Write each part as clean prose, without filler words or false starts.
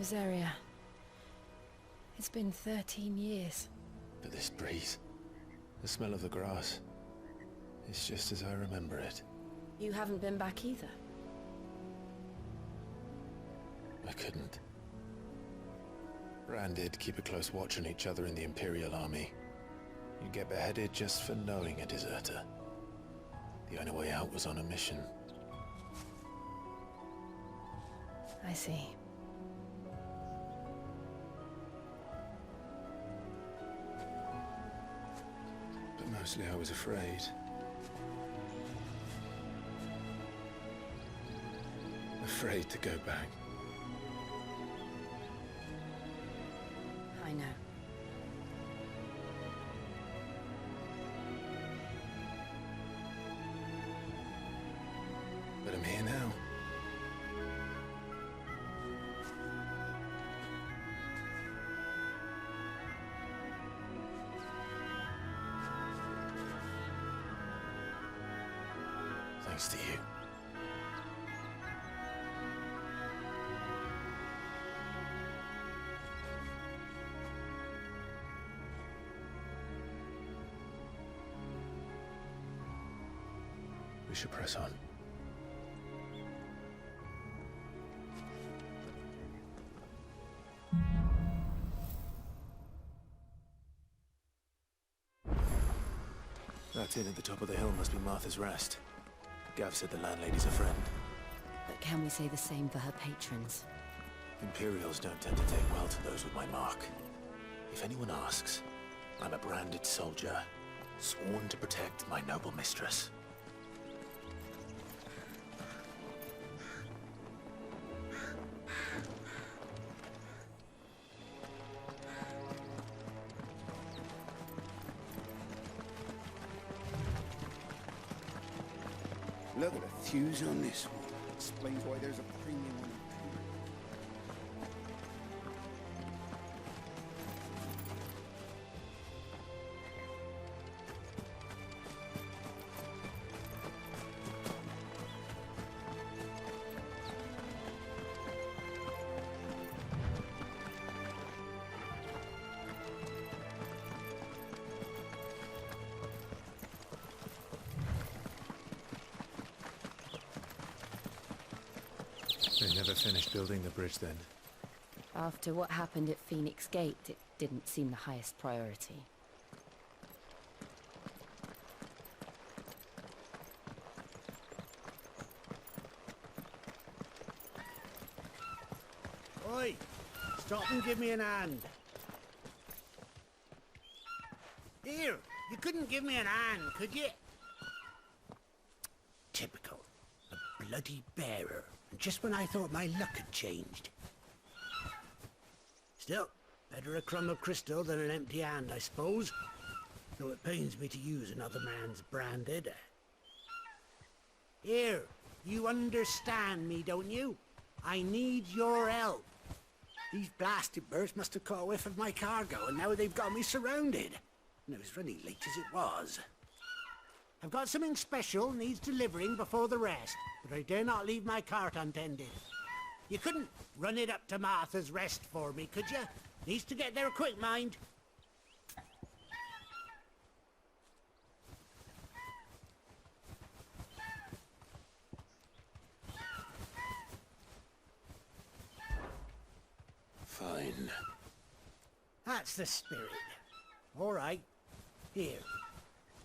Rosaria. It's been 13 years. But this breeze, the smell of the grass, it's just as I remember it. You haven't been back either? I couldn't. Rand did keep a close watch on each other in the Imperial Army. You'd get beheaded just for knowing a deserter. The only way out was on a mission. I see. But mostly I was afraid. Afraid to go back. I know. But I'm here now. Thanks to you. We should press on. That inn at the top of the hill must be Martha's Rest. Gav said the landlady's a friend. But can we say the same for her patrons? Imperials don't tend to take well to those with my mark. If anyone asks, I'm a branded soldier, sworn to protect my noble mistress. Look at the fuse on this one. Explains why there's a premium on it. They never finished building the bridge then. After what happened at Phoenix Gate, it didn't seem the highest priority. Oi! Stop and give me an hand. Here, you couldn't give me an hand, could you? Typical. A bloody bearer. Just when I thought my luck had changed. Still, better a crumb of crystal than an empty hand, I suppose. Though it pains me to use another man's branded. Here, you understand me, don't you? I need your help. These blasted birds must have caught a whiff of my cargo, and now they've got me surrounded. And it was running late as it was. I've got something special needs delivering before the rest, but I dare not leave my cart untended. You couldn't run it up to Martha's Rest for me, could you? Needs to get there quick, mind. Fine. That's the spirit. All right. Here.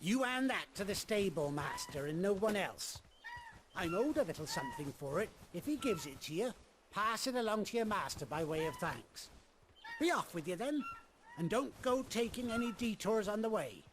You hand that to the stable master and no one else. I'm owed a little something for it. If he gives it to you, pass it along to your master by way of thanks. Be off with you then, and don't go taking any detours on the way.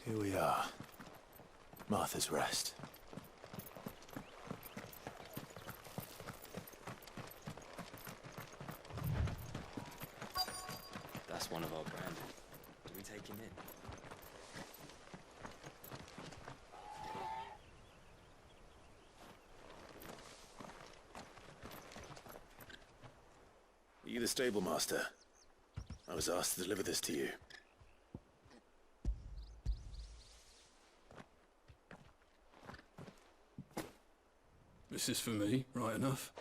Here we are. Martha's Rest. That's one of our brand. Do we take him in? Are you the stable master? I was asked to deliver this to you. This is for me, right enough.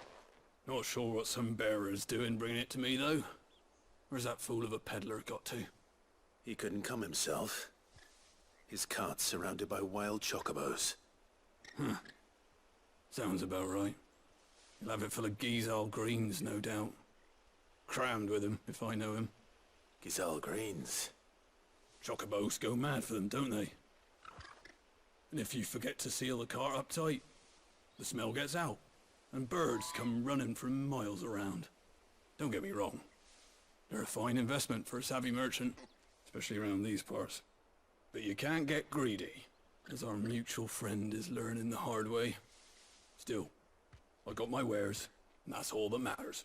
Not sure what some bearer's doing bringing it to me, though. Where's that fool of a peddler got to? He couldn't come himself. His cart's surrounded by wild chocobos. Huh. Sounds about right. He'll have it full of Gizal greens, no doubt. Crammed with him, if I know him. Gizal greens. Chocobos go mad for them, don't they? And if you forget to seal the cart up tight, the smell gets out, and birds come running from miles around. Don't get me wrong. They're a fine investment for a savvy merchant, especially around these parts. But you can't get greedy, as our mutual friend is learning the hard way. Still, I got my wares, and that's all that matters.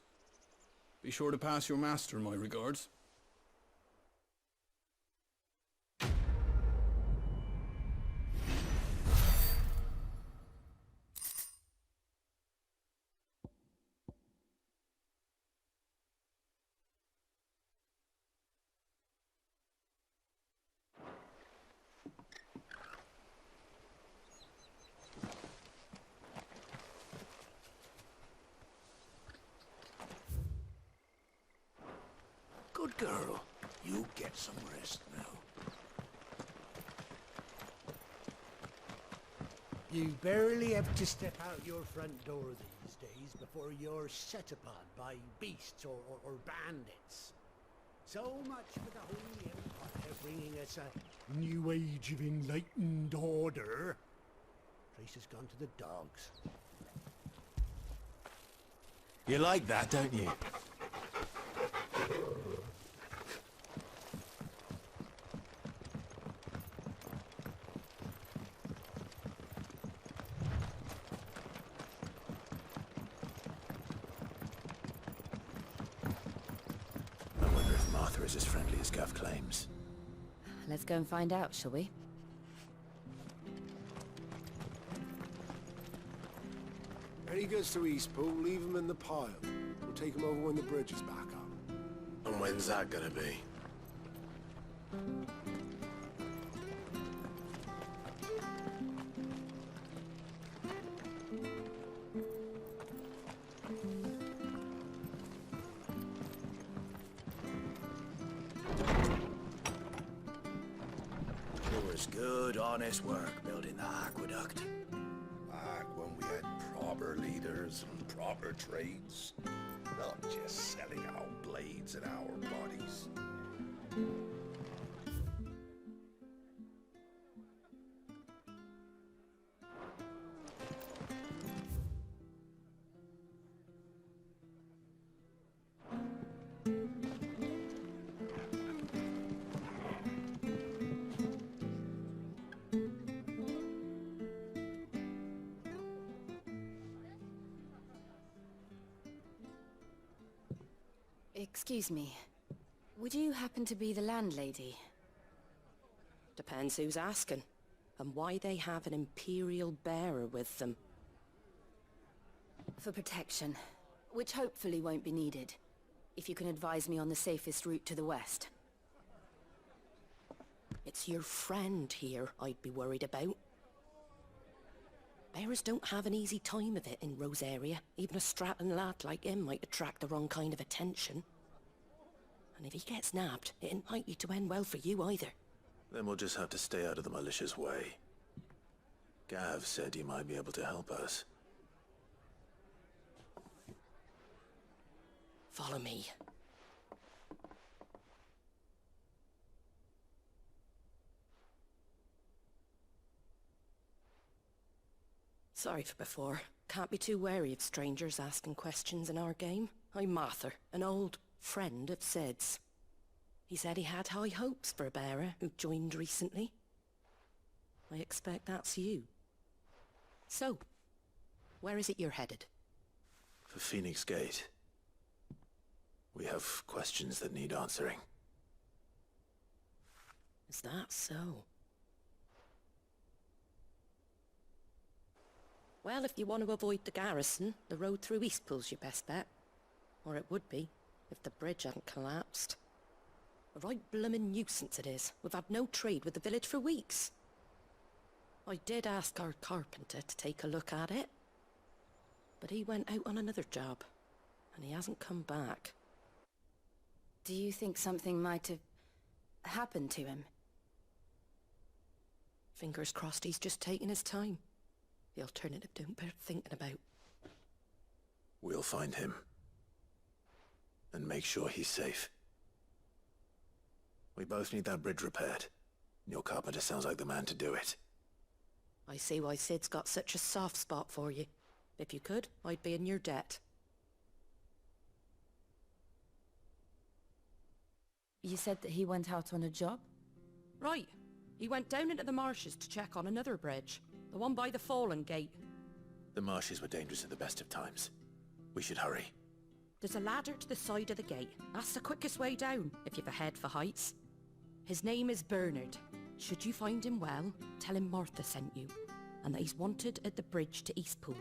Be sure to pass your master my regards. Good girl. You get some rest now. You barely have to step out your front door these days before you're set upon by beasts or bandits. So much for the Holy Empire bringing us a new age of enlightened order. Place has gone to the dogs. You like that, don't you? Is as friendly as Gav claims. Let's go and find out, shall we? Any goods to Eastpool, leave them in the pile. We'll take them over when the bridge is back up. And when's that gonna be? Good, honest work building the aqueduct. Back when we had proper leaders and proper trades. Not just selling our blades and our bodies. Excuse me. Would you happen to be the landlady? Depends who's asking, and why they have an Imperial bearer with them. For protection, which hopefully won't be needed. If you can advise me on the safest route to the west. It's your friend here I'd be worried about. Bearers don't have an easy time of it in Rosaria. Even a strapping lad like him might attract the wrong kind of attention. And if he gets nabbed, it ain't likely to end well for you either. Then we'll just have to stay out of the malicious way. Gav said he might be able to help us. Follow me. Sorry for before. Can't be too wary of strangers asking questions in our game. I'm Martha, an old friend of Sid's. He said he had high hopes for a bearer who joined recently. I expect that's you. So, where is it you're headed? For Phoenix Gate. We have questions that need answering. Is that so? Well, if you want to avoid the garrison, the road through Eastpool's your best bet. Or it would be, if the bridge hadn't collapsed. A right bloomin' nuisance it is. We've had no trade with the village for weeks. I did ask our carpenter to take a look at it, but he went out on another job, and he hasn't come back. Do you think something might have happened to him? Fingers crossed he's just taking his time. The alternative don't bear thinking about. We'll find him. And make sure he's safe. We both need that bridge repaired. Your carpenter sounds like the man to do it. I see why Sid's got such a soft spot for you. If you could, I'd be in your debt. You said that he went out on a job? Right. He went down into the marshes to check on another bridge. The one by the Fallen Gate. The marshes were dangerous at the best of times. We should hurry. There's a ladder to the side of the gate. That's the quickest way down, if you've a head for heights. His name is Bernard. Should you find him well, tell him Martha sent you, and that he's wanted at the bridge to Eastpool.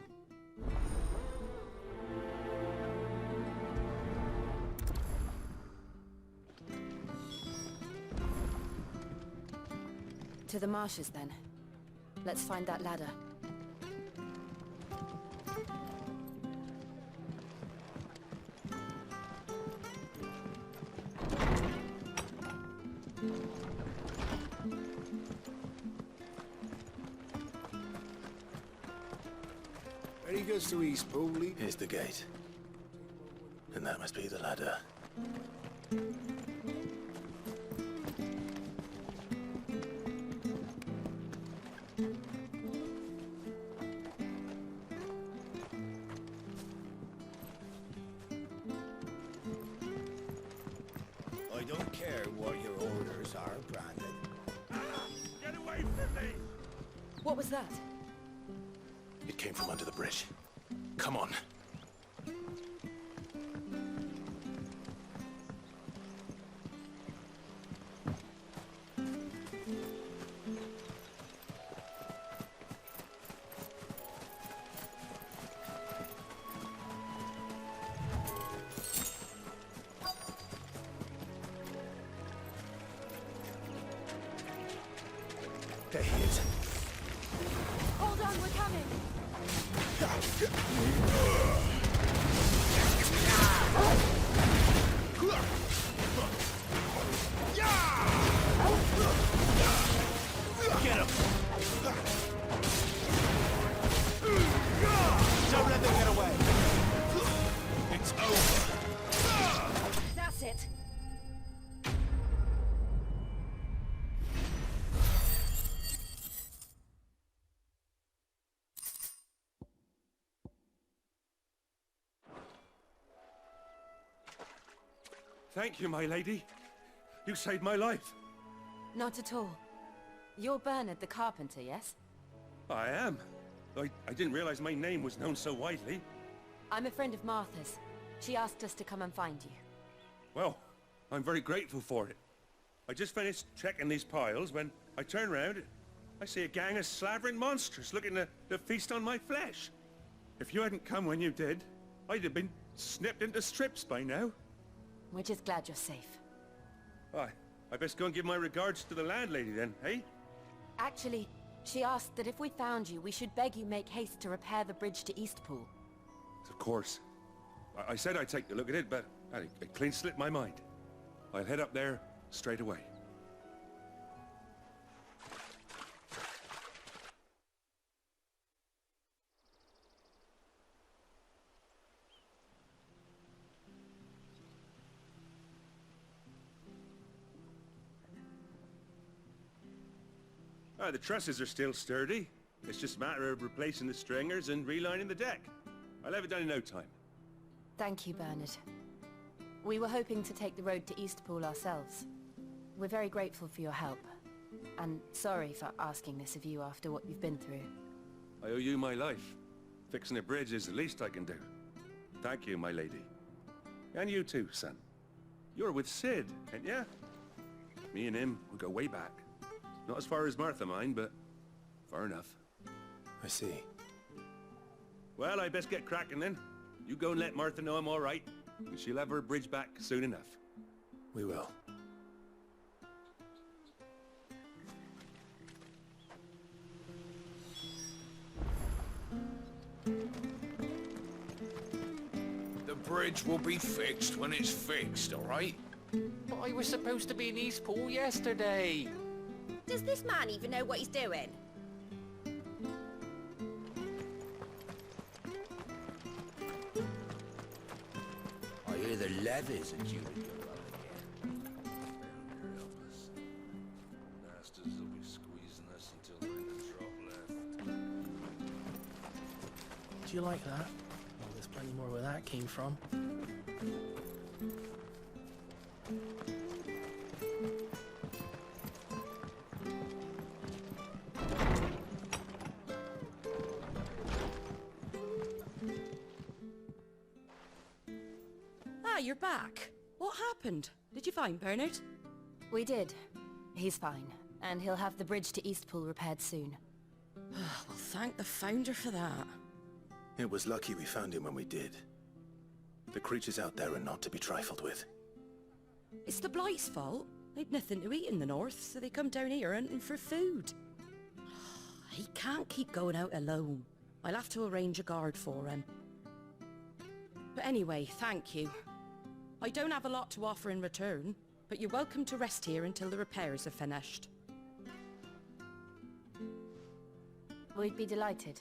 To the marshes, then. Let's find that ladder. Ready goes to Eastpool, lead. Here's the gate. And that must be the ladder. I don't care what your orders are, Brandon. Get away from me! What was that? It came from under the bridge. Come on. There he is. Hold on, we're coming! Get him! Don't let them get away! It's over! That's it! Thank you, my lady. You saved my life. Not at all. You're Bernard the carpenter, yes? I am. I didn't realize my name was known so widely. I'm a friend of Martha's. She asked us to come and find you. Well, I'm very grateful for it. I just finished checking these piles when I turn around. I see a gang of slavering monsters looking to feast on my flesh. If you hadn't come when you did, I'd have been snipped into strips by now. We're just glad you're safe. I best go and give my regards to the landlady then, eh? Actually, she asked that if we found you, we should beg you make haste to repair the bridge to Eastpool. Of course. I said I'd take a look at it, but it clean slipped my mind. I'll head up there straight away. The trusses are still sturdy. It's just a matter of replacing the stringers and relining the deck. I'll have it done in no time. Thank you, Bernard. We were hoping to take the road to Eastpool ourselves. We're very grateful for your help. And sorry for asking this of you after what you've been through. I owe you my life. Fixing a bridge is the least I can do. Thank you, my lady. And you too, son. You're with Sid, ain't ya? Me and him, we go way back. Not as far as Martha, mind, but far enough. I see. Well, I best get cracking then. You go and let Martha know I'm all right, and she'll have her bridge back soon enough. We will. The bridge will be fixed when it's fixed, all right? But I was supposed to be in Eastpool yesterday. Does this man even know what he's doing? I hear the levies are due to go out again. Bastards will be squeezing us until we're in the drop left. Do you like that? Well, there's plenty more where that came from. Ah, you're back. What happened? Did you find Bernard? We did. He's fine, and he'll have the bridge to Eastpool repaired soon. Well, thank the founder for that. It was lucky we found him when we did. The creatures out there are not to be trifled with. It's the Blight's fault. They'd nothing to eat in the north, so they come down here hunting for food. He can't keep going out alone. I'll have to arrange a guard for him. But anyway, thank you. I don't have a lot to offer in return, but you're welcome to rest here until the repairs are finished. We'd be delighted.